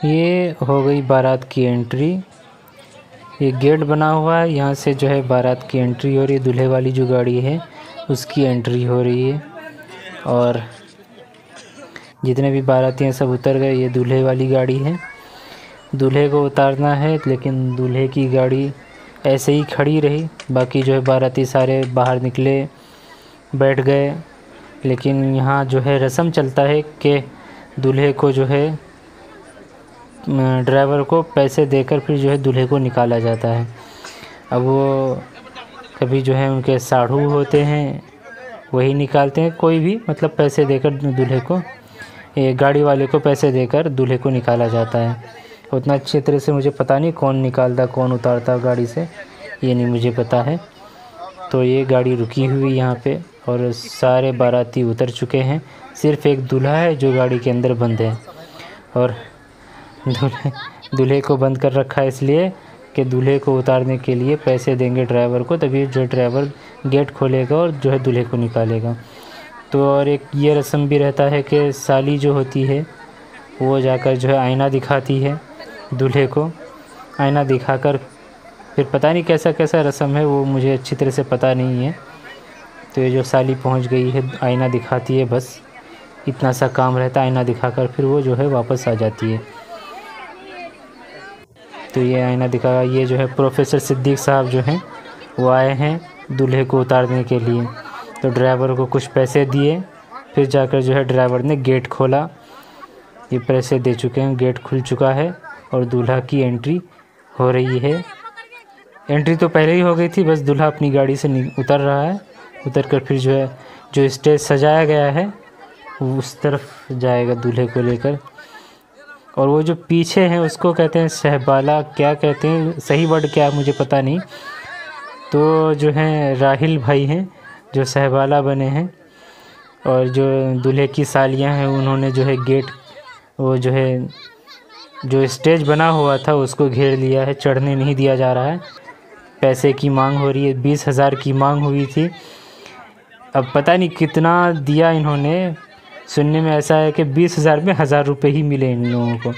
ये हो गई बारात की एंट्री। ये गेट बना हुआ है, यहाँ से जो है बारात की एंट्री हो रही है। दूल्हे वाली जो गाड़ी है उसकी एंट्री हो रही है और जितने भी बाराती हैं सब उतर गए। ये दूल्हे वाली गाड़ी है, दूल्हे को उतारना है, लेकिन दूल्हे की गाड़ी ऐसे ही खड़ी रही। बाकी जो है बाराती सारे बाहर निकले, बैठ गए। लेकिन यहाँ जो है रस्म चलता है कि दूल्हे को जो है ड्राइवर को पैसे देकर फिर जो है दूल्हे को निकाला जाता है। अब वो कभी जो है उनके साढ़ू होते हैं वही निकालते हैं, कोई भी मतलब पैसे देकर दूल्हे को, ये गाड़ी वाले को पैसे देकर दूल्हे को निकाला जाता है। उतना अच्छी तरह से मुझे पता नहीं कौन निकालता कौन उतारता गाड़ी से, ये नहीं मुझे पता है। तो ये गाड़ी रुकी हुई यहाँ पे और सारे बाराती उतर चुके हैं, सिर्फ एक दूल्हा है जो गाड़ी के अंदर बंद है। और दूल्हे को बंद कर रखा है इसलिए कि दूल्हे को उतारने के लिए पैसे देंगे ड्राइवर को, तभी जो ड्राइवर गेट खोलेगा और जो है दूल्हे को निकालेगा। तो और एक ये रस्म भी रहता है कि साली जो होती है वो जाकर जो है आईना दिखाती है दूल्हे को, आईना दिखाकर फिर पता नहीं कैसा कैसा रस्म है वो मुझे अच्छी तरह से पता नहीं है। तो ये जो साली पहुंच गई है आईना दिखाती है, बस इतना सा काम रहता है, आईना दिखाकर फिर वो जो है वापस आ जाती है। तो ये आईना दिखा, ये जो है प्रोफेसर सिद्दीक साहब जो हैं वो आए हैं दूल्हे को उतारने के लिए। तो ड्राइवर को कुछ पैसे दिए, फिर जाकर जो है ड्राइवर ने गेट खोला। ये पैसे दे चुके हैं, गेट खुल चुका है और दूल्हा की एंट्री हो रही है। एंट्री तो पहले ही हो गई थी, बस दूल्हा अपनी गाड़ी से उतर रहा है। उतर कर फिर जो है जो स्टेज सजाया गया है उस तरफ जाएगा दूल्हे को लेकर। और वो जो पीछे हैं उसको कहते हैं सहबाला, क्या कहते हैं सही वर्ड क्या है मुझे पता नहीं। तो जो हैं राहिल भाई हैं जो सहबाला बने हैं, और जो दूल्हे की सालियां हैं उन्होंने जो है गेट, वो जो है जो स्टेज बना हुआ था उसको घेर लिया है, चढ़ने नहीं दिया जा रहा है। पैसे की मांग हो रही है, 20,000 की मांग हुई थी, अब पता नहीं कितना दिया इन्होंने। सुनने में ऐसा है कि 20,000 में 1,000 रुपये ही मिले इन लोगों को।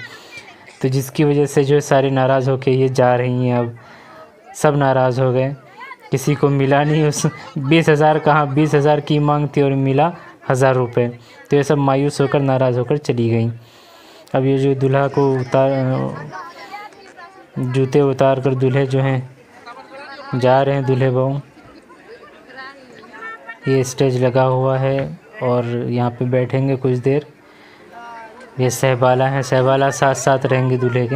तो जिसकी वजह से जो सारे नाराज़ होके ये जा रही हैं। अब सब नाराज़ हो गए, किसी को मिला नहीं उस 20,000 कहाँ, 20,000 की मांग थी और मिला 1,000 रुपये। तो ये सब मायूस होकर नाराज़ होकर चली गई। अब ये जो दूल्हा को जूते उतार कर दूल्हे जो हैं जा रहे हैं, दूल्हे बहू। ये स्टेज लगा हुआ है और यहाँ पे बैठेंगे कुछ देर। ये सहबाला हैं, सहबाला साथ साथ रहेंगे दूल्हे के।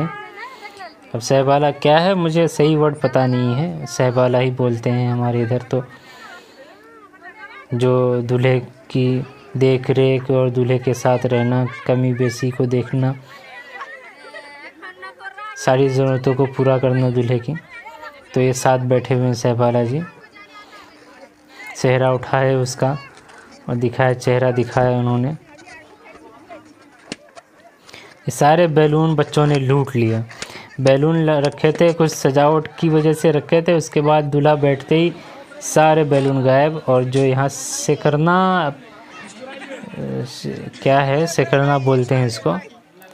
अब सहबाला क्या है मुझे सही वर्ड पता नहीं है, सहबाला ही बोलते हैं हमारे इधर। तो जो दूल्हे की देख रेख और दूल्हे के साथ रहना, कमी बेसी को देखना, सारी ज़रूरतों को पूरा करना दूल्हे की। तो ये साथ बैठे हुए हैं सहबाला जी, चेहरा उठाए उसका और दिखाया, चेहरा दिखाया उन्होंने। ये सारे बैलून बच्चों ने लूट लिया। बैलून रखे थे कुछ सजावट की वजह से रखे थे, उसके बाद दूल्हा बैठते ही सारे बैलून गायब। और जो यहाँ सेकरना, क्या है सेकरना बोलते हैं इसको,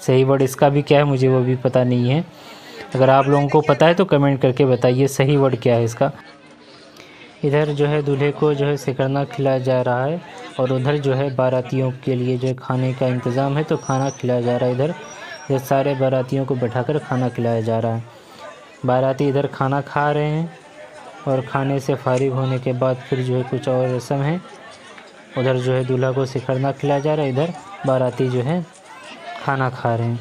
सही वर्ड इसका भी क्या है मुझे वो भी पता नहीं है। अगर आप लोगों को पता है तो कमेंट करके बताइए सही वर्ड क्या है इसका। इधर जो है दूल्हे को जो है सेकरना खिलाया जा रहा है और उधर जो है बारातियों के लिए जो है खाने का इंतज़ाम है, तो खाना खिलाया जा रहा है। इधर सारे बारातियों को बैठाकर खाना खिलाया जा रहा है। बाराती इधर खाना खा रहे हैं और खाने से फारिग होने के बाद फिर जो है कुछ और रस्म है। उधर जो है दूल्हा को सेकरना खिलाया जा रहा है, इधर बाराती जो है खाना खा रहे हैं।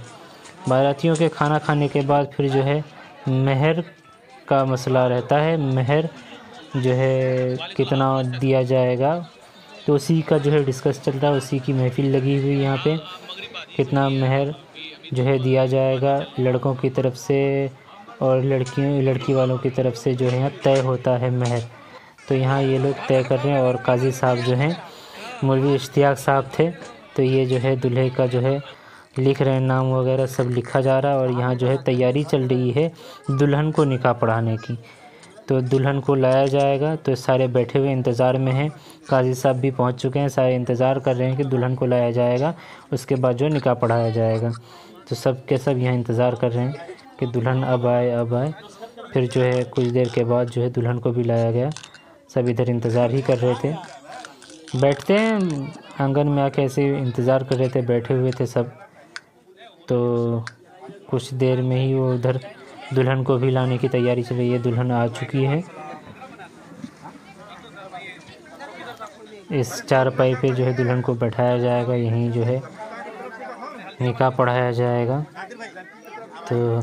बारातियों के खाना खाने के बाद फिर जो है मेहर का मसला रहता है। मेहर जो है कितना दिया जाएगा, तो उसी का जो है डिस्कस चलता है, उसी की महफिल लगी हुई यहाँ पे। कितना मेहर जो है दिया जाएगा लड़कों की तरफ से और लड़की वालों की तरफ से जो है यहाँ तय होता है मेहर। तो यहाँ ये लोग तय कर रहे हैं और काजी साहब जो हैं मौलवी इश्तियाक साहब थे, तो ये जो है दूल्हे का जो है लिख रहे हैं, नाम वगैरह सब लिखा जा रहा है। और यहाँ जो है तैयारी चल रही है दुल्हन को निकाह पढ़ाने की। तो दुल्हन को लाया जाएगा, तो सारे बैठे हुए इंतज़ार में हैं। काजी साहब भी पहुंच चुके हैं, सारे इंतज़ार कर रहे हैं कि दुल्हन को लाया जाएगा, उसके बाद जो निकाह पढ़ाया जाएगा। तो सब के सब यहाँ इंतज़ार कर रहे हैं कि दुल्हन अब आए अब आए। फिर जो है कुछ देर के बाद जो है दुल्हन को भी लाया गया। सब इधर इंतज़ार ही कर रहे थे, बैठते हैं आंगन में आके ऐसे ही इंतज़ार कर रहे थे, बैठे हुए थे सब। तो कुछ देर में ही वो उधर दुल्हन को भी लाने की तैयारी चल रही है। दुल्हन आ चुकी है। इस चारपाई पे जो है दुल्हन को बैठाया जाएगा, यहीं जो है निकाह पढ़ाया जाएगा। तो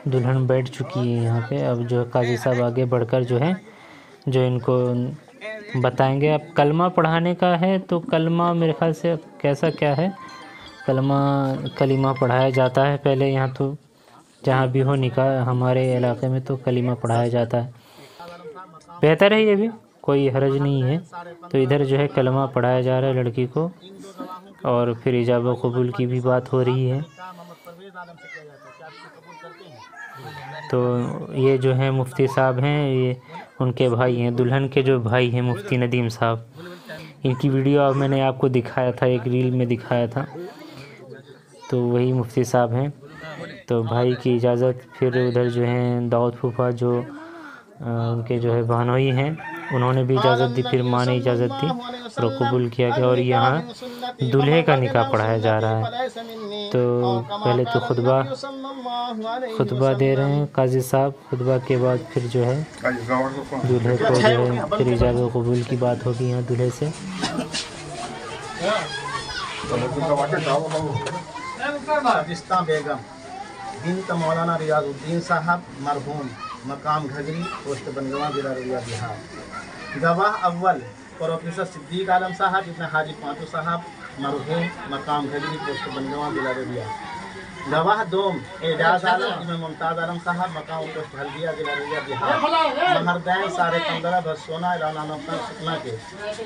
दुल्हन बैठ चुकी है यहाँ पे। अब जो काजी साहब आगे बढ़कर जो है जो इनको बताएंगे। अब कलमा पढ़ाने का है तो कलमा मेरे ख्याल से कैसा क्या है, कलीमा पढ़ाया जाता है पहले यहाँ। तो जहाँ भी हो निकाह हमारे इलाके में तो कलीमा पढ़ाया जाता है। बेहतर है, ये भी कोई हर्ज नहीं है। तो इधर जो है कलमा पढ़ाया जा रहा है लड़की को, और फिर इजाबा कबूल की भी बात हो रही है। तो ये जो है मुफ्ती साहब हैं, ये उनके भाई हैं, दुल्हन के जो भाई हैं मुफ्ती नदीम साहब। इनकी वीडियो मैंने आपको दिखाया था, एक रील में दिखाया था। तो वही मुफ्ती साहब हैं। तो भाई की इजाज़त, फिर उधर जो है दाऊद फूफा जो उनके जो है बहनोई हैं, उन्होंने भी इजाज़त दी। फिर माँ ने इजाज़त दी और कबूल किया गया। और यहाँ दूल्हे का निकाह पढ़ाया जा रहा है। तो पहले तो खुतबा दे रहे हैं काजी साहब। खुतबा के बाद फिर जो है दूल्हे को जो है फिर इजाज़त कबूल की बात होगी यहाँ दूल्हे से। बेगम बिन्त मौलाना रियाजुद्दीन साहब मरहूम मकाम घगरी पोस्ट बनगवा जिला रउिया बिहार। गवाह अव्वल प्रोफेसर सिद्दीक आलम साहब इब्न हाजी पांचू साहब मरहूम मकाम घगरी पोस्ट बनगवा जिला रउिया। गवाह दोम एजाज आलम इब्न मुमताज़ आलम साहब मकाम पोस्ट हल्दिया जिला रउिया बिहार। महरदैन सारे 15 भर सोना इलाना नौकर सुकना के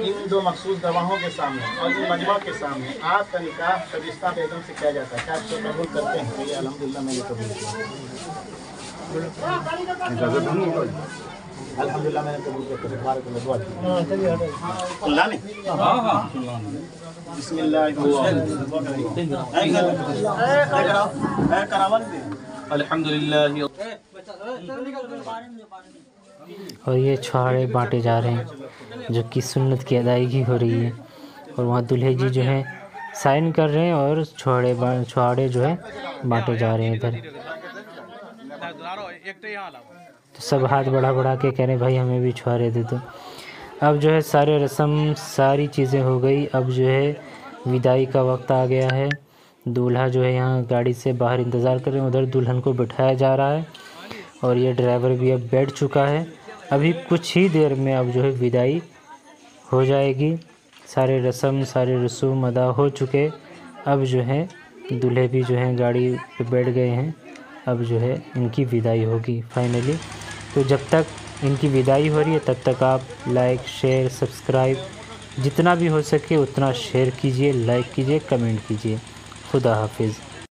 इन दो मखसूस गवाहों के सामने और इन मजमा के सामने आपका निकाह सबिस्ता बेगम से किया जाता है। क्या आप कबूल करते हैं? ये अल्हम्दुलिल्लाह मैंने कबूल किया। अल्हम्दुलिल्लाह मैंने कबूल और ये छुहारे बांटे जा रहे हैं जो कि सुन्नत की अदायगी हो रही है। और वहाँ दूल्हे जी जो है साइन कर रहे हैं और छुहारे जो है बांटे जा रहे हैं इधर। तो सब हाथ बढ़ा के कह रहे हैं भाई हमें भी छुहारे दे दो। अब जो है सारे रस्म सारी चीज़ें हो गई। अब जो है विदाई का वक्त आ गया है। दूल्हा जो है यहाँ गाड़ी से बाहर इंतज़ार कर रहे हैं, उधर दुल्हन को बिठाया जा रहा है और ये ड्राइवर भी अब बैठ चुका है। अभी कुछ ही देर में अब जो है विदाई हो जाएगी। सारे रस्म सारे रसूम अदा हो चुके। अब जो है दूल्हे भी जो है गाड़ी पे बैठ गए हैं। अब जो है इनकी विदाई होगी फाइनली। तो जब तक इनकी विदाई हो रही है तब तक आप लाइक शेयर सब्सक्राइब जितना भी हो सके उतना शेयर कीजिए, लाइक कीजिए, कमेंट कीजिए। खुदा हाफिज़।